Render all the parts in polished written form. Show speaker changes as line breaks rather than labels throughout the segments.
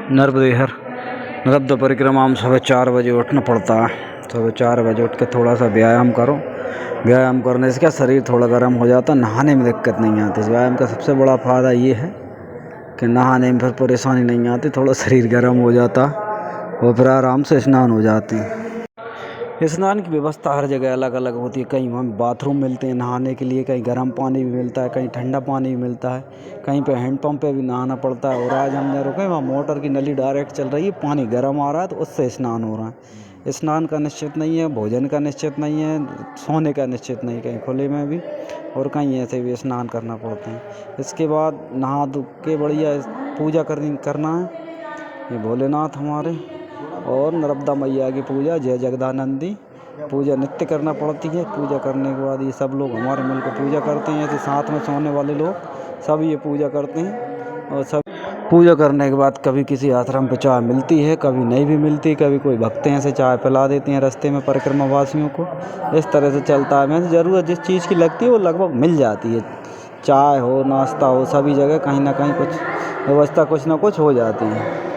नर्मदेहर नर्मदा परिक्रमा में सुबह 4 बजे उठना पड़ता है। सुबह 4 बजे उठ के थोड़ा सा व्यायाम करो। व्यायाम करने से क्या शरीर थोड़ा गर्म हो जाता है, नहाने में दिक्कत नहीं आती। इस व्यायाम का सबसे बड़ा फ़ायदा ये है कि नहाने में फिर परेशानी नहीं आती, थोड़ा शरीर गर्म हो जाता और फिर आराम से स्नान हो जाते हैं। स्नान की व्यवस्था हर जगह अलग अलग होती है। कहीं हमें बाथरूम मिलते हैं नहाने के लिए, कहीं गर्म पानी भी मिलता है, कहीं ठंडा पानी भी मिलता है, कहीं पे हैंडपम्प पे भी नहाना पड़ता है। और आज हमने रुके वहाँ मोटर की नली डायरेक्ट चल रही है, पानी गर्म आ रहा है तो उससे स्नान हो रहा है। स्नान का निश्चित नहीं है, भोजन का निश्चित नहीं है, सोने का निश्चित नहीं, कहीं खुले में भी और कहीं ऐसे भी स्नान करना पड़ता है। इसके बाद नहा धो के बढ़िया पूजा करना है। ये भोलेनाथ हमारे और नर्मदा मैया की पूजा, जय जगदानंदी पूजा नित्य करना पड़ती है। पूजा करने के बाद ये सब लोग हमारे मिलकर पूजा करते हैं। ऐसे साथ में सोने वाले लोग सब ये पूजा करते हैं। और सब पूजा करने के बाद कभी किसी आश्रम पे चाय मिलती है, कभी नहीं भी मिलती, कभी कोई भक्त हैं से चाय पिला देते हैं रास्ते में परिक्रमा वासियों को। इस तरह से चलता है। मैं ज़रूरत जिस चीज़ की लगती है वो लगभग मिल जाती है। चाय हो, नाश्ता हो, सभी जगह कहीं ना कहीं कुछ व्यवस्था कुछ ना कुछ हो जाती है।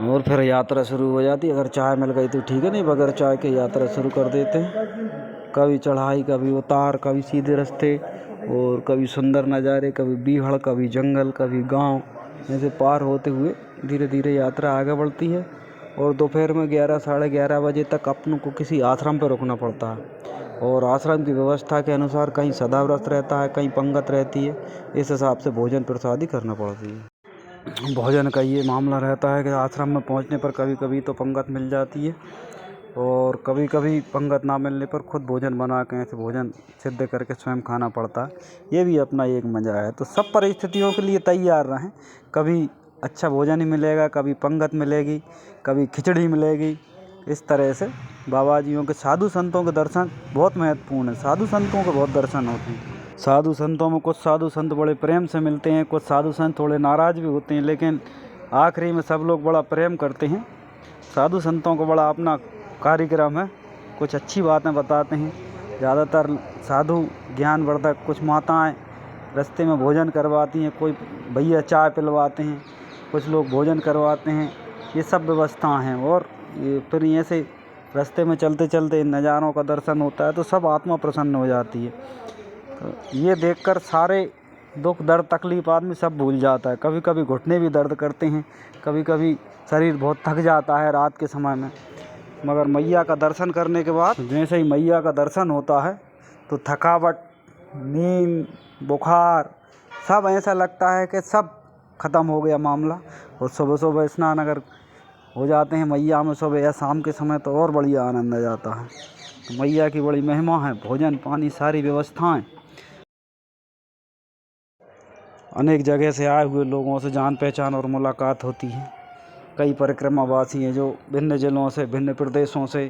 और फिर यात्रा शुरू हो जाती है। अगर चाय मिल गई तो ठीक है, नहीं बगैर चाय के यात्रा शुरू कर देते हैं। कभी चढ़ाई, कभी उतार, कभी सीधे रास्ते और कभी सुंदर नज़ारे, कभी बीहड़, कभी जंगल, कभी गांव, ऐसे पार होते हुए धीरे धीरे यात्रा आगे बढ़ती है। और दोपहर में 11 साढ़े 11 बजे तक अपनों को किसी आश्रम पर रुकना पड़ता है। और आश्रम की व्यवस्था के अनुसार कहीं सदाव्रत रहता है, कहीं पंगत रहती है। इस हिसाब से भोजन प्रसादी करना पड़ती है। भोजन का ये मामला रहता है कि आश्रम में पहुंचने पर कभी कभी तो पंगत मिल जाती है और कभी कभी पंगत ना मिलने पर खुद भोजन बना के ऐसे भोजन सिद्ध करके स्वयं खाना पड़ता है। ये भी अपना एक मज़ा है। तो सब परिस्थितियों के लिए तैयार रहें। कभी अच्छा भोजन ही मिलेगा, कभी पंगत मिलेगी, कभी खिचड़ी मिलेगी। इस तरह से बाबा जियों के, साधु संतों के दर्शन बहुत महत्वपूर्ण है। साधु संतों के बहुत दर्शन होते हैं। साधु संतों में कुछ साधु संत बड़े प्रेम से मिलते हैं, कुछ साधु संत थोड़े नाराज़ भी होते हैं, लेकिन आखिरी में सब लोग बड़ा प्रेम करते हैं। साधु संतों का बड़ा अपना कार्यक्रम है, कुछ अच्छी बातें बताते हैं। ज़्यादातर साधु ज्ञानवर्धक, कुछ माताएं रास्ते में भोजन करवाती हैं, कोई भैया चाय पिलवाते हैं, कुछ लोग भोजन करवाते हैं। ये सब व्यवस्थाएँ हैं। और ये फिर ऐसे रास्ते में चलते चलते इन नज़ारों का दर्शन होता है तो सब आत्मा प्रसन्न हो जाती है। तो ये देखकर सारे दुख दर्द तकलीफ़ आदमी सब भूल जाता है। कभी कभी घुटने भी दर्द करते हैं, कभी कभी शरीर बहुत थक जाता है रात के समय में, मगर मैया का दर्शन करने के बाद जैसे ही मैया का दर्शन होता है तो थकावट, नींद, बुखार सब ऐसा लगता है कि सब ख़त्म हो गया मामला। और सुबह सुबह स्नान अगर हो जाते हैं मैया में सुबह या शाम के समय तो और बढ़िया आनंद आ जाता है। तो मैया की बड़ी महिमा है। भोजन पानी सारी व्यवस्थाएं। अनेक जगह से आए हुए लोगों से जान पहचान और मुलाकात होती है। कई परिक्रमावासी हैं जो भिन्न जिलों से, भिन्न प्रदेशों से,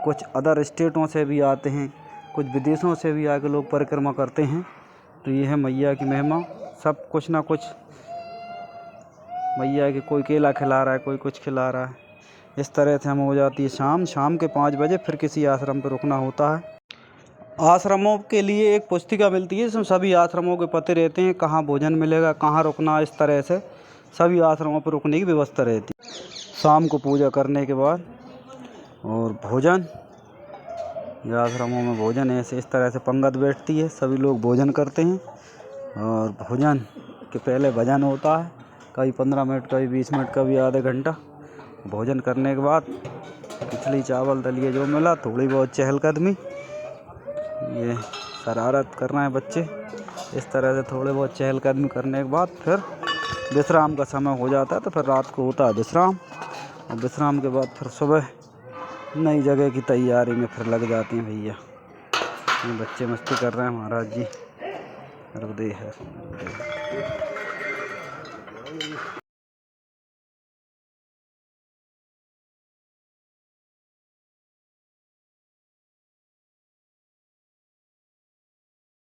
कुछ अदर स्टेटों से भी आते हैं, कुछ विदेशों से भी आके लोग परिक्रमा करते हैं। तो ये है मैया की महिमा। सब कुछ ना कुछ मैया की, कोई केला खिला रहा है, कोई कुछ खिला रहा है। इस तरह से हम हो जाती है शाम के 5 बजे फिर किसी आश्रम पर रुकना होता है। आश्रमों के लिए एक पुस्तिका मिलती है, इसमें सभी आश्रमों के पते रहते हैं, कहाँ भोजन मिलेगा, कहाँ रुकना। इस तरह से सभी आश्रमों पर रुकने की व्यवस्था रहती है। शाम को पूजा करने के बाद और भोजन, ये आश्रमों में भोजन ऐसे इस तरह से पंगत बैठती है, सभी लोग भोजन करते हैं। और भोजन के पहले भजन होता है, कभी 15 मिनट, कभी 20 मिनट, कभी आधे घंटा। भोजन करने के बाद खिचड़ी चावल दलिया जो मिला, थोड़ी बहुत चहलकदमी, ये शरारत कर रहे हैं बच्चे। इस तरह से थोड़े बहुत चहलकदमी करने के बाद फिर विश्राम का समय हो जाता है। तो फिर रात को होता है विश्राम, और विश्राम के बाद फिर सुबह नई जगह की तैयारी में फिर लग जाते हैं भैया। ये बच्चे मस्ती कर रहे हैं, महाराज जी नर्मदे है।